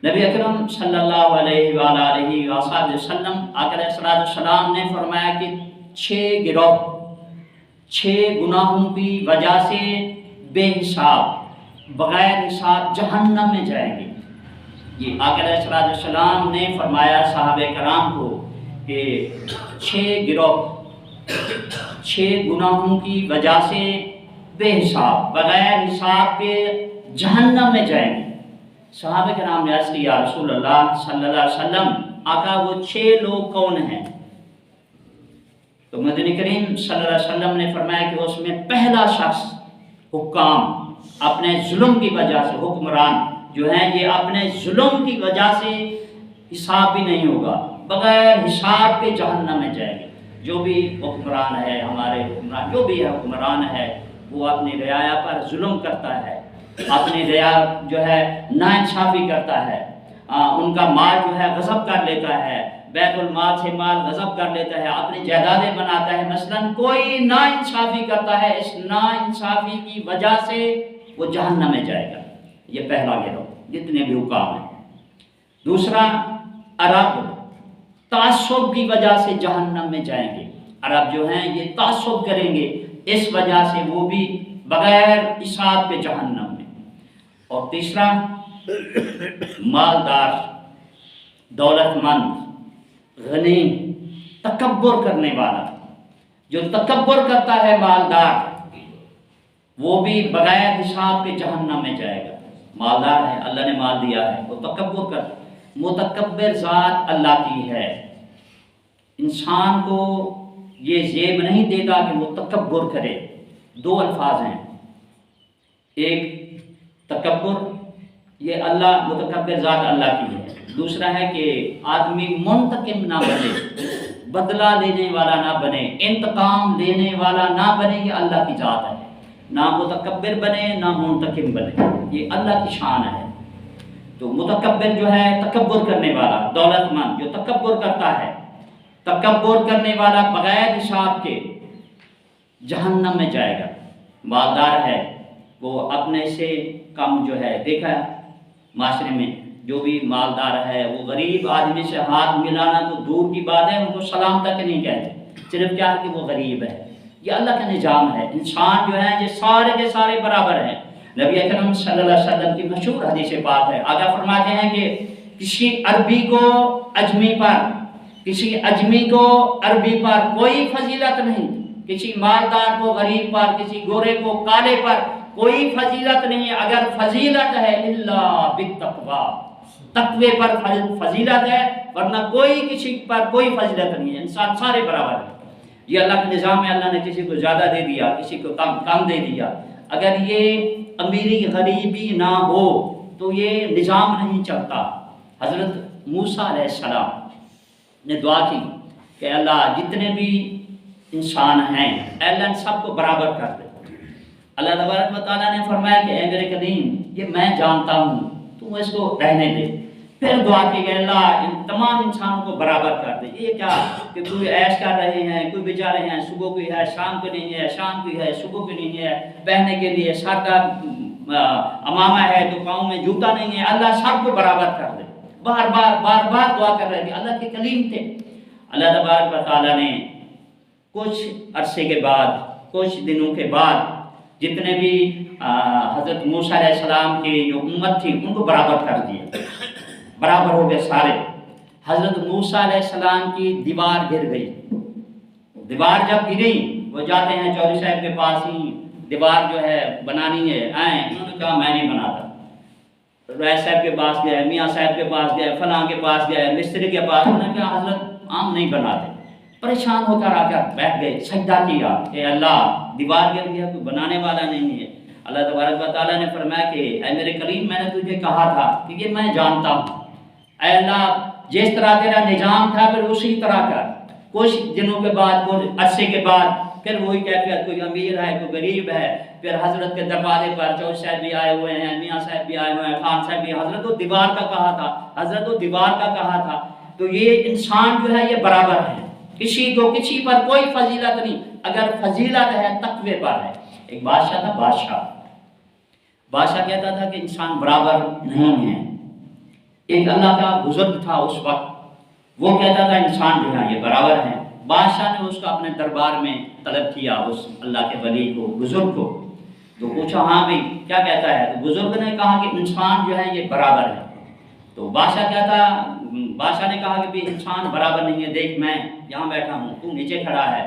نبی اکرم صلی اللہ علیہ وآلہ وسلم آقا علیہ السلام نے فرمایا کہ 6 گروہ 6 گناہوں کی وجہ سے بے حساب بغیر حساب جہنم میں جائیں گے۔ یہ آقا علیہ السلام نے فرمایا صحابہ کرام کو کہ 6 گروہ 6 گناہوں کی وجہ سے بے حساب بغیر حساب کے جہنم میں جائیں گے۔ صحابہ کرام نے عرض کیا یا رسول اللہ صلی اللہ علیہ وسلم آقا وہ 6 لوگ کون ہیں؟ تو مدنی کریم صلی اللہ علیہ وسلم نے فرمایا کہ اس میں پہلا شخص حکام، اپنے ظلم کی وجہ سے حکمران جو ہیں یہ اپنے ظلم کی وجہ سے حساب بھی نہیں ہوگا، بغیر حساب کے جہنم میں جائیں گے۔ جو بھی حکمران ہے، ہمارے حکمران جو بھی ہے حکمران ہے، وہ اپنی رعایا پر ظلم کرتا ہے، اپنی رعایا جو ہے ناانصافی کرتا ہے، ان کا مال جو ہے غصب کر لیتا ہے، بیت المال سے مال غصب کر لیتا ہے، اپنی جائیدادیں بناتا ہے، مثلا کوئی ناانصافی کرتا ہے، اس ناانصافی کی وجہ سے وہ جہنم میں جائے گا۔ یہ پہلا گروہ جتنے بھی حکام ہیں۔ دوسرا عرب تعصب کی وجہ سے جہنم میں جائیں گے۔ عرب جو ہیں یہ تعصب کریں گے، اس وجہ سے وہ بھی بغیر حساب کے جہنم میں۔ اور تیسرا مالدار، دولت مند، غنی، تکبر کرنے والا، جو تکبر کرتا ہے مالدار وہ بھی بغیر حساب کے جہنم میں جائے گا۔ مالدار ہے، اللہ نے مال دیا ہے، وہ تکبر کرتا ہے۔ متکبر ذات اللہ کی ہے، انسان کو یہ زیب نہیں دیتا کہ وہ تکبر کرے۔ 2 الفاظ ہیں، ایک تکبر یہ اللہ متکبر ذات اللہ کی ہے، دوسرا ہے کہ آدمی منتقم نہ بنے، بدلہ لینے والا نہ بنے، انتقام لینے والا نہ بنے، یہ اللہ کی ذات ہے۔ نہ متکبر بنے نہ منتقم بنے، یہ اللہ کی شان ہے۔ تو متکبر جو ہے تکبر کرنے والا، دولت مند جو تکبر کرتا ہے، تکبر کرنے والا بغیر حساب کے جہنم میں جائے گا۔ مالدار ہے وہ اپنے سے کم جو ہے، دیکھا معاشرے میں جو بھی مالدار ہے وہ غریب آدمی سے ہاتھ ملانا تو دور کی بات ہے، ان کو سلام تک نہیں کہتے، صرف کیا کہ وہ غریب ہے۔ یہ اللہ کا نظام ہے، انسان جو ہے یہ سارے کے سارے برابر ہیں۔ نبی اکرم صلی اللہ علیہ وسلم کی مشہور حدیث پاک ہے، آقا فرماتے ہیں کہ کسی عربی کو اجمی پر، کسی اجمی کو عربی پر کوئی فضیلت نہیں، کسی مالدار کو غریب پر، کسی گورے کو کالے پر کوئی فضیلت نہیں ہے۔ اگر فضیلت ہے الا بالتقوی، تقوی پر فضیلت ہے، ورنہ کوئی کسی پر کوئی فضیلت نہیں ہے، انسان سارے برابر ہیں۔ یہ اللہ کا نظام ہے، اللہ نے کسی کو زیادہ دے دیا، کسی کو کم دے دیا۔ اگر یہ امیری غریبی نہ ہو تو یہ نظام نہیں چلتا۔ حضرت موسیٰ علیہ السلام نے دعا کی کہ اللہ جتنے بھی انسان ہیں اے اللہ ان سب کو برابر کر دے۔ اللہ تبارک و تعالیٰ نے فرمایا کہ اے میرے کریم یہ میں جانتا ہوں، تم اس کو رہنے دے۔ پھر دعا کی کہ اللہ ان تمام انسانوں کو برابر کر دے۔ یہ کیا کہ کوئی عیش کر رہے ہیں، کوئی بیچارے ہیں صبح کو ہے شام کو نہیں ہے، شام کو ہے صبح کو نہیں ہے، پہننے کے لیے سر کا امامہ ہے تو پاؤں میں جوتا نہیں ہے، اللہ سب کو برابر کر دے۔ بار بار دعا کر رہے تھے، اللہ کے کلیم تھے۔ اللہ تبارک و تعالیٰ نے کچھ عرصے کے بعد، کچھ دنوں کے بعد جتنے بھی حضرت موسیٰ علیہ السلام کی جو امت تھی ان کو برابر کر دیا، برابر ہو گئے سارے۔ حضرت موسیٰ علیہ السلام کی دیوار گر گئی۔ دیوار جب گری وہ جاتے ہیں چودھری صاحب کے پاس ہی دیوار جو ہے بنانی ہے، آئیں، انہوں نے کہا میں نہیں بناتا۔ رائے صاحب کے پاس گئے، میاں صاحب کے پاس گئے، فلاں کے پاس گئے، مستری کے پاس، انہوں نے کہا حضرت ہم نہیں بناتے۔ پریشان ہو کر آ کر بیٹھ گئے، سجدہ کیا کہ اللہ دیوار گر گیا، کوئی بنانے والا نہیں ہے۔ اللہ تبارک و تعالیٰ نے فرمایا کہ اے میرے کریم میں نے تجھے کہا تھا کہ یہ میں جانتا ہوں، اے اللہ جس طرح تیرا نظام تھا پھر اسی طرح کر۔ کچھ دنوں کے بعد، کچھ عرصے کے بعد پھر وہی کیفیت، کوئی امیر ہے کوئی غریب ہے۔ پھر حضرت کے دروازے پر چودھری صاحب بھی آئے ہوئے ہیں، میاں صاحب بھی آئے ہوئے ہیں، خان صاحب بھی، حضرت کو دیوار کا کہا تھا، حضرت کو دیوار کا کہا تھا۔ تو یہ انسان جو ہے یہ برابر ہے، کسی کو کسی پر کوئی فضیلت نہیں۔ اگر فضیلت ہے تقوی پر ہے۔ ایک بادشاہ تھا، بادشاہ کہتا تھا کہ انسان برابر نہیں ہے، ایک اللہ کا بزرگ تھا اس وقت، وہ کہتا تھا انسان جو ہے یہ برابر ہیں۔ بادشاہ نے اس کو اپنے دربار میں طلب کیا، اس اللہ کے ولی کو، بزرگ کو، تو پوچھا ہاں بھائی کیا کہتا ہے؟ تو بزرگ نے کہا کہ انسان جو ہے یہ برابر ہے۔ تو بادشاہ نے کہا کہ بھی انسان برابر نہیں ہے، دیکھ میں یہاں بیٹھا ہوں، تو نیچے کھڑا ہے۔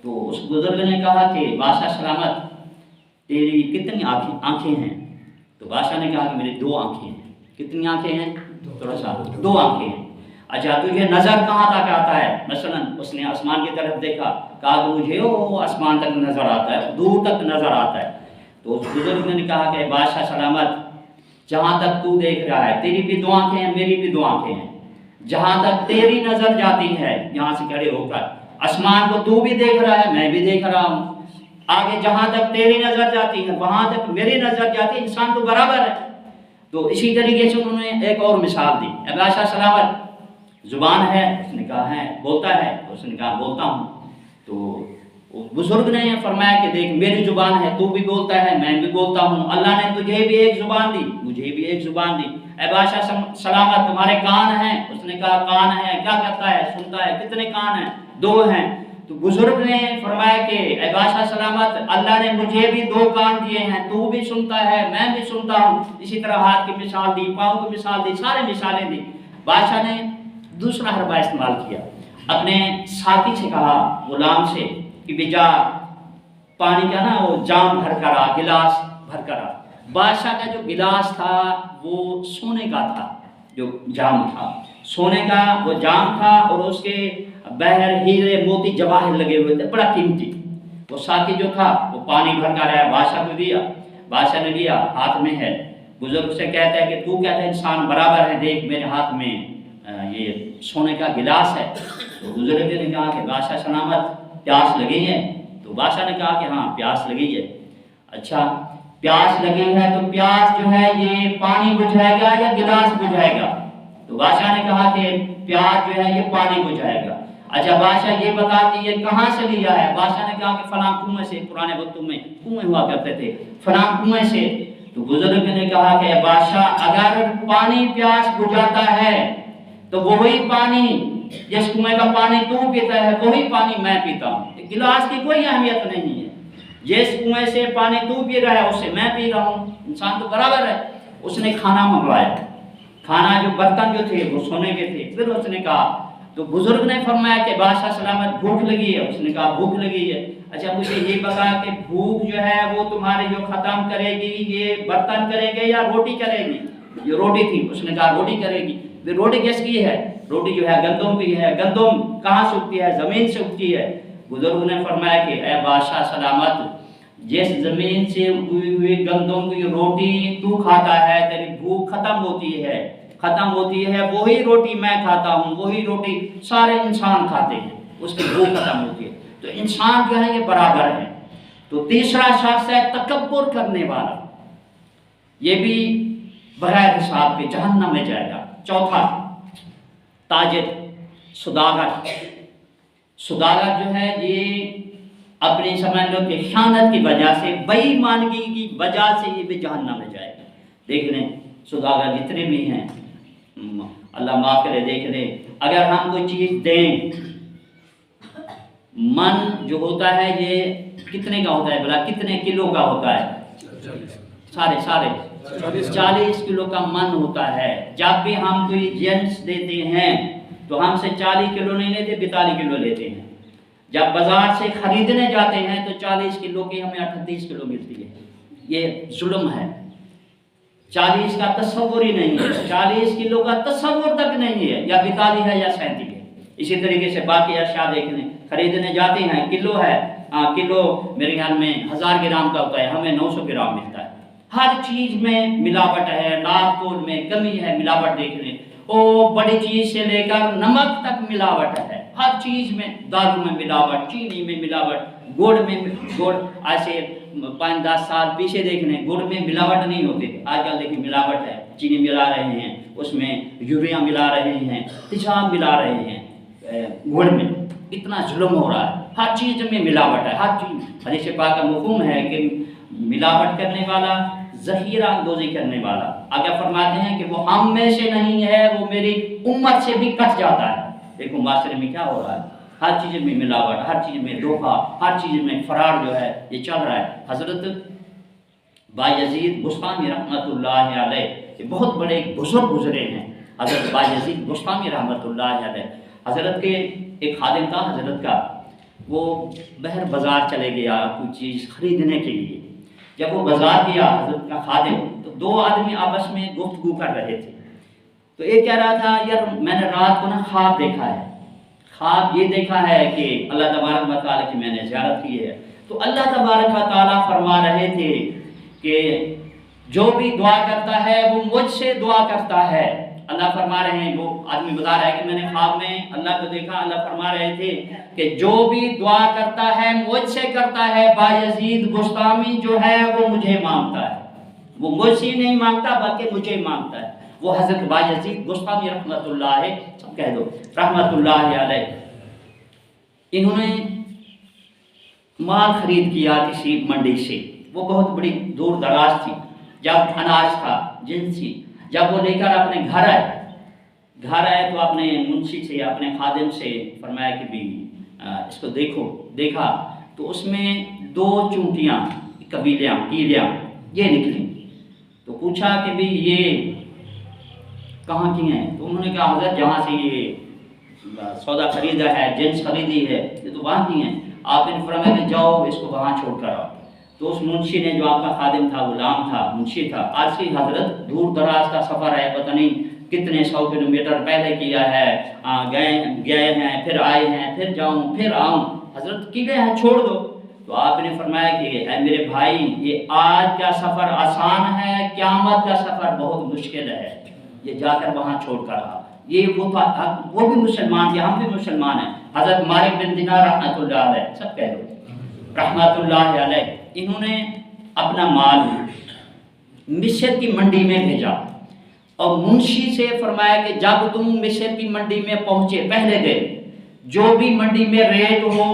تو اس بزرگ نے کہا کہ بادشاہ سلامت، تیری کتنی آنکھیں ہیں؟ تو بادشاہ نے کہا کہ میری 2 آنکھیں ہیں۔ کتنی آنکھیں ہیں؟ تھوڑا سا 2 آنکھیں ہیں۔ اچھا تجھے نظر کہاں تک آتا ہے؟ مثلا اس نے آسمان کی طرف دیکھا، کہا کہ مجھے وہ آسمان تک نظر آتا ہے، دور تک نظر آتا ہے۔ تو اس بزرگ نے کہا کہ بادشاہ سلامت، جہاں تک تو دیکھ رہا ہے، تیری بھی 2 آنکھیں ہیں، میری بھی 2 آنکھیں ہیں، جہاں تک تیری نظر جاتی ہے یہاں سے کھڑے ہو کر، آسمان کو تو بھی دیکھ رہا ہے، میں بھی دیکھ رہا ہوں، آگے جہاں تک تیری نظر جاتی ہے وہاں تک میری نظر جاتی ہے، انسان تو برابر ہے۔ تو اسی طریقے سے انہوں نے ایک اور مثال دی، اے بادشاہ سلامت، زبان ہے؟ اس نے کہا ہے۔ بولتا ہے؟ اس نے کہا بولتا ہوں۔ تو بزرگ نے فرمایا کہ دیکھ میری زبان ہے، تو بھی بولتا ہے، میں بھی بولتا ہوں، اللہ نے تجھے بھی ایک زبان دی، مجھے بھی ایک زبان دی۔ اے بادشاہ سلامت، تمہارے کان ہیں؟ اس نے کہا کان ہے۔ کیا کرتا ہے؟ سنتا ہے۔ کتنے کان ہیں؟ 2 ہیں۔ تو بزرگ نے فرمایا کہ اے بادشاہ سلامت، اللہ نے مجھے بھی 2 کان دیے ہیں، تو بھی سنتا ہے، میں بھی سنتا ہوں۔ اسی طرح ہاتھ کی مثال دی، پاؤں کی مثال دی، سارے مثالیں دی۔ بادشاہ نے دوسرا حربہ استعمال کیا، اپنے ساتھی سے کہا، غلام سے، کہ بیجا پانی کا نا وہ جام بھر کر آ، گلاس بھر کر آ۔ بادشاہ کا جو گلاس تھا وہ سونے کا تھا، جو جام تھا سونے کا وہ جام تھا، اور اس کے بہر ہیرے موتی جواہر لگے ہوئے تھے، بڑا قیمتی۔ وہ ساتھی جو تھا وہ پانی بھر کر آیا، بادشاہ کو دیا، بادشاہ نے لیا، ہاتھ میں ہے۔ بزرگ سے کہتا ہے کہ تو کہتا ہے انسان برابر ہے، دیکھ میرے ہاتھ میں یہ سونے کا گلاس ہے۔ تو بزرگ نے کہا کہ بادشاہ سلامت، پیاس لگی ہے؟ تو بادشاہ نے کہا کہ ہاں پیاس لگی ہے۔ اچھا پیاس لگی ہے تو پیاس جو ہے یہ پانی بجھائے گا یا گلاس بجھائے گا؟ تو بادشاہ نے کہا کہ پیاس جو ہے یہ پانی بجھائے گا۔ اچھا بادشاہ یہ بتا کہ یہ کہاں سے لیا ہے؟ بادشاہ نے کہا کہ فلاں کنویں سے، پرانے وقتوں میں کنویں ہوا کرتے تھے، فلاں کنویں سے۔ تو بزرگ نے کہا کہ بادشاہ اگر پانی پیاس بجھاتا ہے تو وہی پانی، جس کنویں کا پانی تو پیتا ہے وہی پانی میں پیتا ہوں، گلاس کی کوئی اہمیت نہیں ہے۔ جس کنویں سے پانی تو پی رہا ہے اس سے میں پی رہا ہوں، انسان تو برابر ہے۔ اس نے کھانا منگوایا، کھانا جو برتن جو تھے وہ سونے کے تھے۔ پھر اس نے کہا، تو بزرگ نے فرمایا کہ بادشاہ سلامت بھوک لگی ہے؟ اس نے کہا بھوک لگی ہے۔ اچھا مجھے یہ بتا کہ بھوک جو ہے وہ تمہاری جو ختم کرے گی یہ برتن کرے گی یا روٹی کرے گی؟ یہ روٹی تھی، اس نے کہا روٹی کرے گی۔ پھر روٹی کس کی ہے؟ روٹی جو ہے گندم کی ہے۔ گندم کہاں سے اگتی ہے؟ زمین سے اگتی ہے۔ بزرگ نے فرمایا کہ اے بادشاہ سلامت، جس زمین سے اگی ہوئی گندم کی روٹی تو کھاتا ہے، تیری بھوک ختم ہوتی ہے، وہی روٹی میں کھاتا ہوں، وہی روٹی سارے انسان کھاتے ہیں، اس کی بھوک ختم ہوتی ہے۔ تو انسان جو ہے یہ برابر ہے۔ تو تیسرا شخص ہے تکبر کرنے والا، یہ بھی بغیر حساب کے جہنم میں جائے گا۔ چوتھا تاجر، سوداگر جو ہے یہ اپنی سمجھ لو کہ خیانت کی وجہ سے، بے ایمانگی کی وجہ سے یہ بھی جہنم میں جائے گا۔ دیکھ لیں سوداگر جتنے بھی ہیں، اللہ معاف کرے، دیکھ لیں اگر ہم کوئی چیز دیں، من جو ہوتا ہے یہ کتنے کا ہوتا ہے بلا، کتنے کلو کا ہوتا ہے؟ سارے 40 کلو کا من ہوتا ہے۔ جب بھی ہم کوئی جنس دیتے ہیں تو ہم سے 40 کلو نہیں لیتے، 42 کلو لیتے ہیں۔ جب بازار سے خریدنے جاتے ہیں تو 40 کلو کی ہمیں 38 کلو ملتی ہے۔ یہ ظلم ہے۔ 40 کا تصور ہی نہیں ہے، 40 کلو کا تصور تک نہیں ہے، یا 42 ہے یا 37 ہے۔ اسی طریقے سے باقی اشیاء دیکھنے خریدنے جاتے ہیں، کلو ہے، کلو میرے خیال میں 1000 گرام کا ہوتا ہے، ہمیں 900 گرام ملتا ہے۔ ہر چیز میں ملاوٹ ہے، ناپ تول میں کمی ہے، ملاوٹ دیکھ لیں۔ بڑی چیز سے لے کر نمک تک ملاوٹ ہے، ہر چیز میں، دارو میں ملاوٹ، چینی میں ملاوٹ، گڑ میں ایسے 5-10 سال پیچھے دیکھ لیں گڑ میں ملاوٹ نہیں ہوتی تھی، آج کل دیکھیں ملاوٹ ہے، چینی ملا رہے ہیں، اس میں یوریا ملا رہے ہیں، تیزاب ملا رہے ہیں، گڑ میں اتنا ظلم ہو رہا ہے، ہر چیز میں ملاوٹ ہے، ہر چیز۔ حدیث پاک کا مفہوم ہے کہ ملاوٹ کرنے والا، ذخیرہ اندوزی کرنے والا، اگر فرماتے ہیں کہ وہ ہم میں سے نہیں ہے میری امت سے بھی کٹ جاتا ہے۔ دیکھو معاشرے میں کیا ہو رہا ہے، ہر چیز میں ملاوٹ، ہر چیز میں دھوکہ، ہر چیز میں فرار جو ہے یہ چل رہا ہے۔ حضرت بایزید بسطامی رحمۃ اللہ علیہ، یہ بہت بڑے بزرگ گزرے ہیں، حضرت بایزید بسطامی رحمۃ اللہ علیہ۔ حضرت کے ایک خادم تھا حضرت کا، وہ بہر بازار چلے گیا کوئی چیز خریدنے کے لیے۔ جب وہ بازار گیا حضرت کا خادم، تو دو آدمی آپس میں گفتگو کر رہے تھے۔ تو ایک کہہ رہا تھا یار میں نے رات کو نا خواب دیکھا ہے، خواب یہ دیکھا ہے کہ اللہ تبارک و تعالیٰ کی میں نے زیارت کی ہے۔ تو اللہ تبارک و تعالیٰ فرما رہے تھے کہ جو بھی دعا کرتا ہے وہ مجھ سے دعا کرتا ہے۔ اللہ فرما رہے ہیں، وہ آدمی بتا رہا ہے کہ میں نے خواب میں اللہ کو دیکھا، اللہ فرما رہے تھے کہ جو بھی دعا کرتا ہے مجھ سے کرتا ہے، بایزید بسطامی جو ہے وہ مجھے مانگتا ہے، وہ مجھ سے نہیں مانگتا بلکہ مجھے مانگتا ہے۔ وہ حضرت بایزید بسطامی رحمۃ اللہ علیہ، سب کہہ دو رحمۃ اللہ علیہ، انہوں نے مال خرید کیا کسی منڈی سے، وہ بہت بڑی دور دراز تھی، جب اناج تھا جنسی، جب وہ لے کر اپنے گھر آئے تو اپنے منشی سے اپنے خادم سے فرمایا کہ بھی اس کو دیکھا تو اس میں 2 چونٹیاں کیلیاں یہ نکلی۔ تو پوچھا کہ بھی یہ کہاں کی ہیں؟ تو انہوں نے کہا حضرت جہاں سے یہ سودا خریدا ہے، جنس خریدی ہے، یہ تو وہاں کی ہیں۔ آپ نے فرمایا کہ جاؤ اس کو وہاں چھوڑ کر آؤ۔ تو اس منشی نے، جو آپ کا خادم تھا، غلام تھا، منشی تھا، آج سے حضرت دور دراز کا سفر ہے، پتہ نہیں کتنے 100 کلومیٹر پہلے کیا ہے، گئے ہیں، پھر آئے ہیں، پھر جاؤں پھر آؤں، حضرت کی گئے ہیں چھوڑ دو۔ تو آپ نے فرمایا کہ اے میرے بھائی، یہ آج کا سفر آسان ہے، قیامت کا سفر بہت مشکل ہے، یہ جا کر وہاں چھوڑ کر آ۔ یہ وہ بھی مسلمان تھے، ہم بھی مسلمان ہیں۔ حضرت مالک بن دینار رحمۃ اللہ علیہ، سب کہہ دو رحمۃ اللہ علیہ، انہوں نے اپنا مال مصر کی منڈی میں بھیجا اور منشی سے فرمایا کہ جب تم مصر کی منڈی میں پہنچے پہلے دن جو بھی منڈی میں ریٹ ہو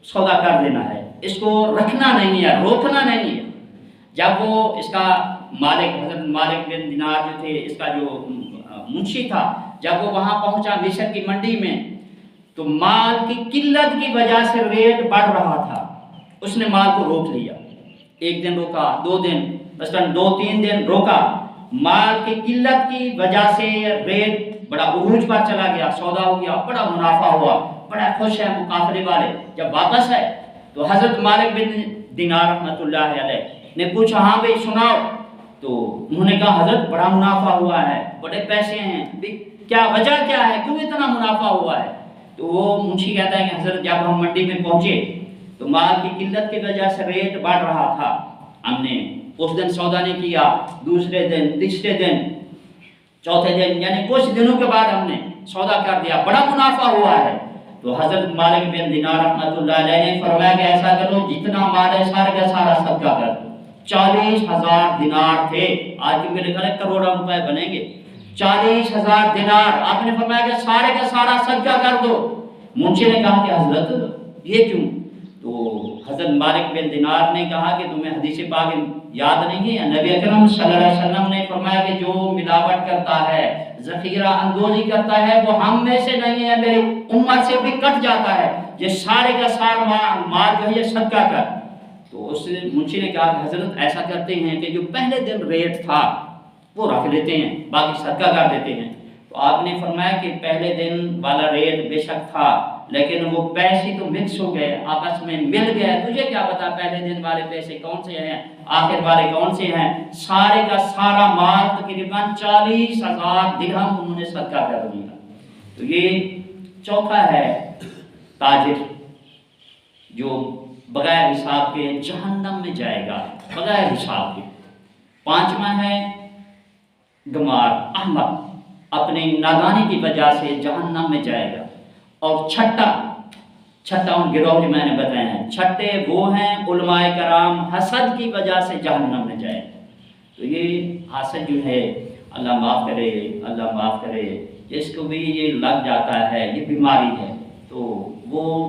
سودا کر دینا ہے، اس کو رکھنا نہیں ہے، روکنا نہیں ہے۔ جب وہ اس کا مالک حضرت مالک بن دینار جو تھے، اس کا جو منشی تھا، جب وہ وہاں پہنچا مصر کی منڈی میں تو مال کی قلت کی وجہ سے ریٹ بڑھ رہا تھا، اس نے مال کو روک لیا۔ 1 دن روکا، 2 دن، مثلاً 2-3 دن روکا، مال کی قلت کی وجہ سے ریٹ بڑا عروج پر چلا گیا، سودا ہو گیا، بڑا منافع ہوا، بڑا خوش ہے مقافلے والے۔ جب واپس آئے تو حضرت مالک بن دینار رحمۃ اللہ علیہ نے پوچھا ہاں بھائی سناؤ، تو انہوں نے کہا حضرت بڑا منافع ہوا ہے، بڑے پیسے ہیں، کیا وجہ کیا ہے، کیوں اتنا منافع ہوا ہے؟ تو وہ منشی کہتا ہے کہ حضرت جب ہم منڈی میں پہنچے تو مال کی قلت کی وجہ سے ریٹ بڑھ رہا تھا، ہم نے اس دن سودا نہیں کیا، دوسرے دن، تیسرے دن، چوتھے دن، یعنی کچھ دنوں کے بعد ہم نے سودا کر دیا، بڑا منافع ہوا ہے۔ تو حضرت مالک بن دینار رحمۃ اللہ علیہ نے فرمایا کہ ایسا کرو جتنا مال ہے سارے کا سارا صدقہ کر دو۔ 40,000 دینار تھے، آج کے میرے خیال کروڑوں روپے بنیں گے۔ 40,000 دینار آپ نے فرمایا کہ سارے کا سارا صدقہ کر دو۔ منشی نے کہا کہ حضرت یہ کیوں؟ تو حضرت مالک بن دینار نے کہا کہ تمہیں حدیث پاک یاد نہیں ہے، نبی اکرم صلی اللہ علیہ وسلم نے فرمایا کہ جو ملاوٹ کرتا ہے، ذخیرہ اندوزی کرتا ہے، وہ ہم میں سے نہیں ہے، میری امت سے بھی کٹ جاتا ہے، یہ سارے کا سارا مال جو ہے یہ صدقہ کر۔ تو اس منشی نے کہا کہ حضرت ایسا کرتے ہیں کہ جو پہلے دن ریٹ تھا وہ رکھ لیتے ہیں، باقی صدقہ کر دیتے ہیں۔ تو آپ نے فرمایا کہ پہلے دن والا ریٹ بے شک تھا، لیکن وہ پیسے تو مکس ہو گئے، آپس میں مل گئے، تجھے کیا پتا پہلے دن والے پیسے کون سے ہیں، آخر والے کون سے ہیں؟ سارے کا سارا مال تقریباً 40,000 درہم انہوں نے صدقہ کر دیا۔ تو یہ چوتھا ہے تاجر جو بغیر حساب کے جہنم میں جائے گا، بغیر حساب کے۔ 5واں ہے گمار، احمق، اپنی نادانی کی وجہ سے جہنم میں جائے گا۔ اور چھٹا ان گروہ جو میں نے بتائے ہیں، چھٹے وہ ہیں علماء کرام، حسد کی وجہ سے جہنم میں جائے گا۔ تو یہ حسد جو ہے اللہ معاف کرے، اللہ معاف کرے، جس کو بھی یہ لگ جاتا ہے، یہ بیماری ہے، تو وہ